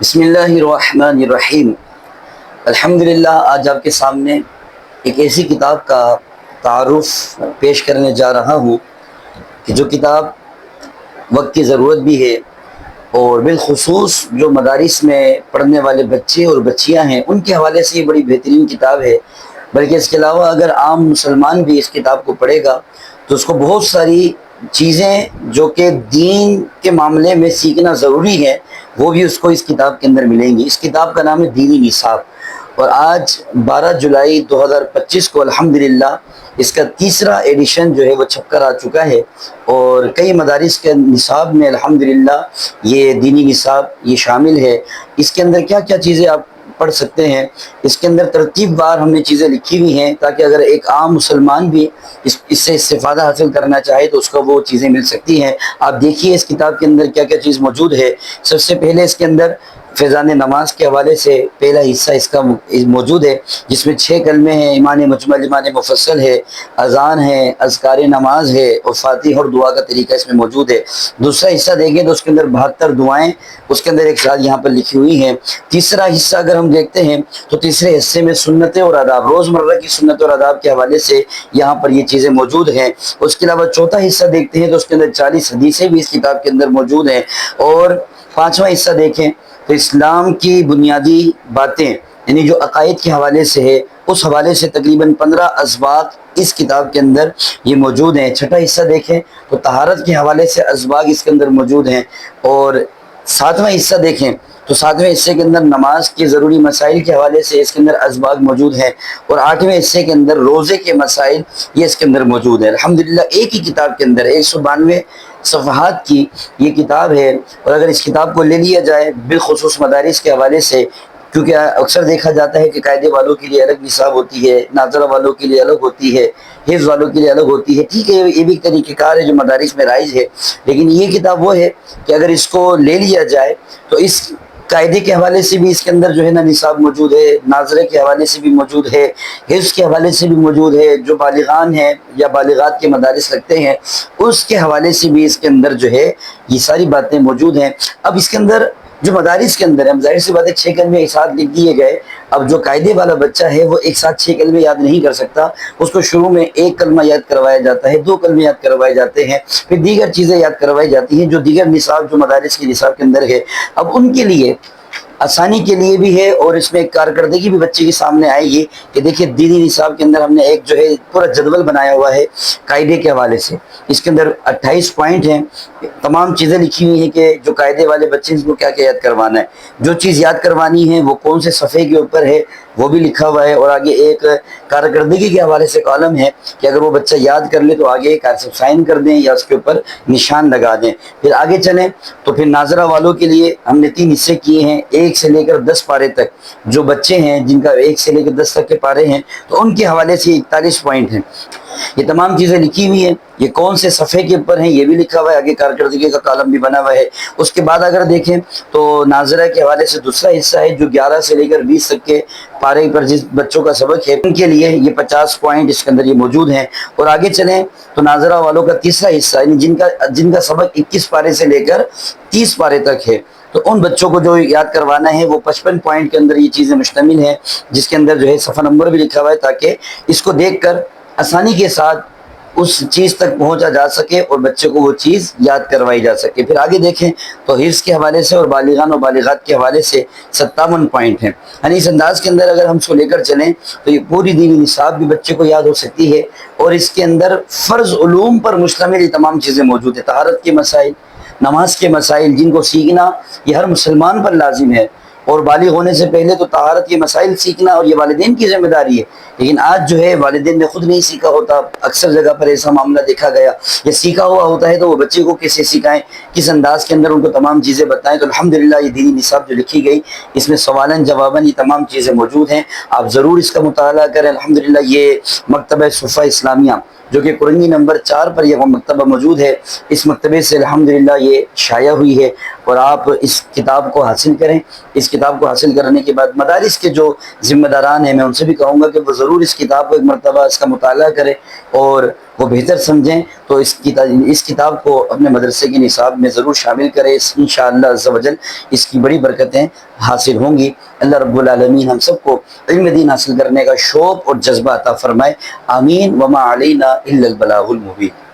بسم اللہ الرحمن الرحیم۔ الحمدللہ آج آپ کے سامنے ایک ایسی کتاب کا تعارف پیش کرنے جا رہا ہوں کہ جو کتاب وقت کی ضرورت بھی ہے، اور بالخصوص جو مدارس میں پڑھنے والے بچے اور بچیاں ہیں ان کے حوالے سے یہ بڑی بہترین کتاب ہے۔ بلکہ اس کے علاوہ اگر عام مسلمان بھی اس کتاب کو پڑھے گا تو اس کو بہت ساری چیزیں جو کہ دین کے معاملے میں سیکھنا ضروری ہے وہ بھی اس کو اس کتاب کے اندر ملیں گی۔ اس کتاب کا نام ہے دینی نصاب، اور آج 12 جولائی 2025 کو الحمدللہ اس کا تیسرا ایڈیشن جو ہے وہ چھپ کر آ چکا ہے، اور کئی مدارس کے نصاب میں الحمدللہ یہ دینی نصاب یہ شامل ہے۔ اس کے اندر کیا کیا چیزیں آپ پڑھ سکتے ہیں، اس کے اندر ترتیب وار ہم نے چیزیں لکھی ہوئی ہیں تاکہ اگر ایک عام مسلمان بھی اس سے استفادہ حاصل کرنا چاہے تو اس کو وہ چیزیں مل سکتی ہیں۔ آپ دیکھیے اس کتاب کے اندر کیا کیا چیز موجود ہے۔ سب سے پہلے اس کے اندر فیضان نماز کے حوالے سے پہلا حصہ اس کا موجود ہے، جس میں 6 کلمے ہیں، ایمان مجمل ایمان مفصل ہے، اذان ہے، اذکار نماز ہے، اور فاتحہ اور دعا کا طریقہ اس میں موجود ہے۔ دوسرا حصہ دیکھیں تو اس کے اندر 72 دعائیں اس کے اندر ایک ساتھ یہاں پر لکھی ہوئی ہیں۔ تیسرا حصہ اگر ہم دیکھتے ہیں تو تیسرے حصے میں سنتیں اور آداب، روزمرہ کی سنت اور آداب کے حوالے سے یہاں پر یہ چیزیں موجود ہیں۔ اس کے علاوہ چوتھا حصہ دیکھتے ہیں تو اس کے اندر 40 حدیثیں بھی اس کتاب کے اندر موجود ہیں۔ اور پانچواں حصہ دیکھیں تو اسلام کی بنیادی باتیں یعنی جو عقائد کے حوالے سے ہے اس حوالے سے تقریباً 15 اسباق اس کتاب کے اندر یہ موجود ہیں۔ چھٹا حصہ دیکھیں تو طہارت کے حوالے سے اسباق اس کے اندر موجود ہیں۔ اور ساتواں حصہ دیکھیں تو ساتویں حصے کے اندر نماز کے ضروری مسائل کے حوالے سے اس کے اندر اسباق موجود ہیں، اور آٹھویں حصے کے اندر روزے کے مسائل یہ اس کے اندر موجود ہے۔ الحمدللہ ایک ہی کتاب کے اندر 192 صفحات کی یہ کتاب ہے، اور اگر اس کتاب کو لے لیا جائے بالخصوص مدارس کے حوالے سے، کیونکہ اکثر دیکھا جاتا ہے کہ قاعدے والوں کے لیے الگ نصاب ہوتی ہے، ناظرہ والوں کے لیے الگ ہوتی ہے، حفظ والوں کے لیے الگ ہوتی ہے۔ ٹھیک ہے، یہ بھی طریقہ کار ہے جو مدارس میں رائج ہے، لیکن یہ کتاب وہ ہے کہ اگر اس کو لے لیا جائے تو اس قاعدے کے حوالے سے بھی اس کے اندر جو ہے نا نصاب موجود ہے، ناظرے کے حوالے سے بھی موجود ہے، حفظ کے حوالے سے بھی موجود ہے، جو بالغان ہیں یا بالغات کے مدارس لگتے ہیں اس کے حوالے سے بھی اس کے اندر جو ہے یہ ساری باتیں موجود ہیں۔ اب اس کے اندر جو مدارس کے اندر ہے، ہم ظاہر سی بات ہے 6 کلمے ایک ساتھ لکھ دیے گئے۔ اب جو قاعدے والا بچہ ہے وہ ایک ساتھ 6 کلمے یاد نہیں کر سکتا، اس کو شروع میں 1 کلمہ یاد کروایا جاتا ہے، 2 کلمے یاد کروائے جاتے ہیں، پھر دیگر چیزیں یاد کروائی جاتی ہیں جو دیگر نصاب جو مدارس کے نصاب کے اندر ہے۔ اب ان کے لیے آسانی کے لیے بھی ہے، اور اس میں ایک کارکردگی بھی بچے کے سامنے آئے گی کہ دیکھیں دینی نصاب کے اندر ہم نے ایک جو ہے پورا جدول بنایا ہوا ہے قاعدے کے حوالے سے۔ اس کے اندر 28 پوائنٹ ہیں، تمام چیزیں لکھی ہوئی ہیں کہ جو قاعدے والے بچے کو کیا کیا یاد کروانا ہے، جو چیز یاد کروانی ہے وہ کون سے صفحے کے اوپر ہے وہ بھی لکھا ہوا ہے، اور آگے ایک کارکردگی کے حوالے سے کالم ہے کہ اگر وہ بچہ یاد کر لے تو آگے سائن کر دیں یا اس کے اوپر نشان لگا دیں۔ پھر آگے چلیں تو پھر ناظرہ والوں کے لیے ہم نے 3 حصے کیے ہیں، 1 سے لے کر 10 پارے تک۔ جو بچے ہیں جن کا 1 سے لے کر 10 تک کے پارے ہیں تو ان کے حوالے سے 41 پوائنٹ ہیں۔ یہ تمام چیزیں لکھی ہوئی ہیں، یہ کون سے صفحے کے اوپر ہیں یہ بھی لکھا ہوا ہے، آگے کارکردگی کا کالم بھی بنا ہوا ہے۔ اس کے بعد اگر دیکھیں تو ناظرہ کے حوالے سے دوسرا حصہ ہے جو 11 سے لے کر 20 تک کے پارے پر جس بچوں کا سبق ہے ان کے لیے یہ 50 پوائنٹ اس کے اندر یہ موجود ہیں۔ اور آگے چلیں تو ناظرہ والوں کا تیسرا حصہ یعنی جن کا سبق 21 پارے سے لے کر 30 پارے تک ہے، تو ان بچوں کو جو یاد کروانا ہے وہ 55 پوائنٹ کے اندر یہ چیزیں مشتمل ہیں، جس کے اندر جو ہے صفحہ نمبر بھی لکھا ہوا ہے تاکہ اس کو دیکھ کر آسانی کے ساتھ اس چیز تک پہنچا جا سکے اور بچے کو وہ چیز یاد کروائی جا سکے۔ پھر آگے دیکھیں تو حفظ کے حوالے سے اور بالغان و بالغات کے حوالے سے 57 پوائنٹ ہیں۔ یعنی اس انداز کے اندر اگر ہم اس کو لے کر چلیں تو یہ پوری دینی نصاب بھی بچے کو یاد ہو سکتی ہے، اور اس کے اندر فرض علوم پر مشتمل یہ تمام چیزیں موجود ہیں۔ طہارت کے مسائل، نماز کے مسائل جن کو سیکھنا یہ ہر مسلمان پر لازم ہے، اور بالغ ہونے سے پہلے تو طہارت کے مسائل سیکھنا اور یہ والدین کی ذمہ داری ہے، لیکن آج جو ہے والدین نے خود نہیں سیکھا ہوتا، اکثر جگہ پر ایسا معاملہ دیکھا گیا، یا سیکھا ہوا ہوتا ہے تو وہ بچے کو کیسے سکھائیں، کس انداز کے اندر ان کو تمام چیزیں بتائیں۔ تو الحمدللہ یہ دینی نصاب جو لکھی گئی اس میں سوالن جواباً یہ تمام چیزیں موجود ہیں، آپ ضرور اس کا مطالعہ کریں۔ الحمدللہ یہ مکتبہ صفہ اسلامیہ جو کہ قرنگی نمبر 4 پر یہ مکتبہ موجود ہے، اس مکتبے سے الحمدللہ یہ شائع ہوئی ہے، اور آپ اس کتاب کو حاصل کریں۔ اس کتاب کو حاصل کرنے کے بعد مدارس کے جو ذمہ داران ہیں میں ان سے بھی کہوں گا کہ وہ ضرور اس کتاب کو ایک مرتبہ اس کا مطالعہ کریں، اور وہ بہتر سمجھیں تو اس کتاب کو اپنے مدرسے کے نصاب میں ضرور شامل کریں. انشاءاللہ عز و جل اس کی بڑی برکتیں حاصل ہوں گی. اللہ رب العالمین ہم سب کو علم دین حاصل کرنے کا شوق اور جذبہ عطا فرمائے. آمین. وما علینا الا البلاغ المبین.